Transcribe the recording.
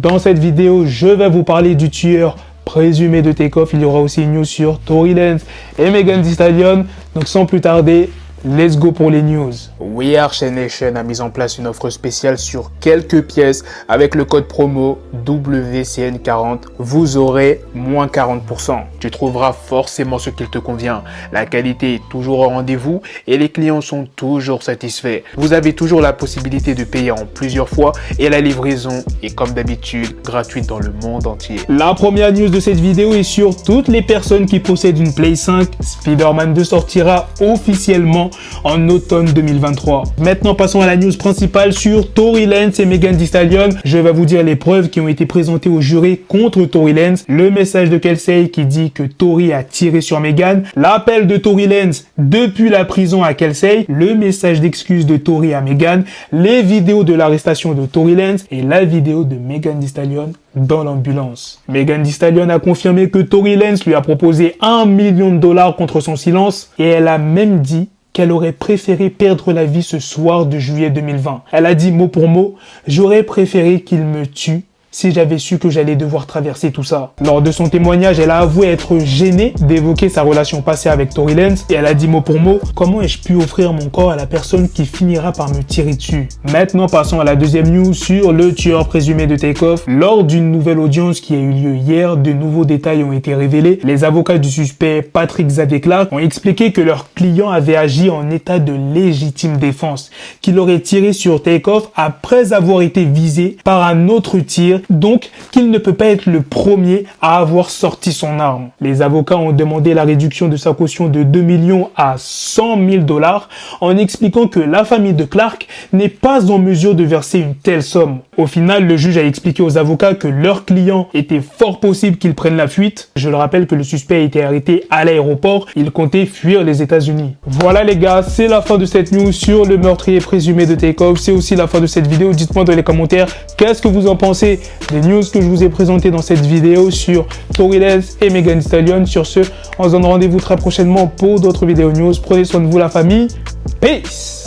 Dans cette vidéo, je vais vous parler du tueur présumé de Takeoff. Il y aura aussi une news sur Tory Lanez et Megan Thee Stallion. Donc sans plus tarder, let's go pour les news. We Are Chain Nation a mis en place une offre spéciale sur quelques pièces avec le code promo WCN40. Vous aurez moins 40%. Tu trouveras forcément ce qu'il te convient. La qualité est toujours au rendez-vous et les clients sont toujours satisfaits. Vous avez toujours la possibilité de payer en plusieurs fois et la livraison est comme d'habitude gratuite dans le monde entier. La première news de cette vidéo est sur toutes les personnes qui possèdent une Play 5. Spider-Man 2 sortira officiellement en automne 2023. Maintenant, passons à la news principale sur Tory Lanez et Megan Thee Stallion. Je vais vous dire les preuves qui ont été présentées au jury contre Tory Lanez, le message de Kelsey qui dit que Tory a tiré sur Megan, l'appel de Tory Lanez depuis la prison à Kelsey, le message d'excuse de Tory à Megan, les vidéos de l'arrestation de Tory Lanez et la vidéo de Megan Thee Stallion dans l'ambulance. Megan Thee Stallion a confirmé que Tory Lanez lui a proposé $1 million contre son silence et elle a même dit qu'elle aurait préféré perdre la vie ce soir de juillet 2020. Elle a dit mot pour mot « J'aurais préféré qu'il me tue si j'avais su que j'allais devoir traverser tout ça ». Lors de son témoignage, elle a avoué être gênée d'évoquer sa relation passée avec Tory Lanez et elle a dit mot pour mot « Comment ai-je pu offrir mon corps à la personne qui finira par me tirer dessus ?» Maintenant, passons à la deuxième news sur le tueur présumé de Takeoff. Lors d'une nouvelle audience qui a eu lieu hier, de nouveaux détails ont été révélés. Les avocats du suspect Patrick Xavier Clark ont expliqué que leur client avait agi en état de légitime défense, qu'il aurait tiré sur Takeoff après avoir été visé par un autre tir, donc qu'il ne peut pas être le premier à avoir sorti son arme. Les avocats ont demandé la réduction de sa caution de 2 millions à 100 000 $ en expliquant que la famille de Clark n'est pas en mesure de verser une telle somme. Au final, le juge a expliqué aux avocats que leur client était fort possible qu'il prenne la fuite. Je le rappelle que le suspect a été arrêté à l'aéroport. Il comptait fuir les États-Unis. Voilà les gars, c'est la fin de cette news sur le meurtrier présumé de Takeoff. C'est aussi la fin de cette vidéo. Dites-moi dans les commentaires qu'est-ce que vous en pensez des news que je vous ai présentées dans cette vidéo sur Tory Lanez et Megan Thee Stallion. Sur ce, on se donne rendez-vous très prochainement pour d'autres vidéos news. Prenez soin de vous la famille. Peace!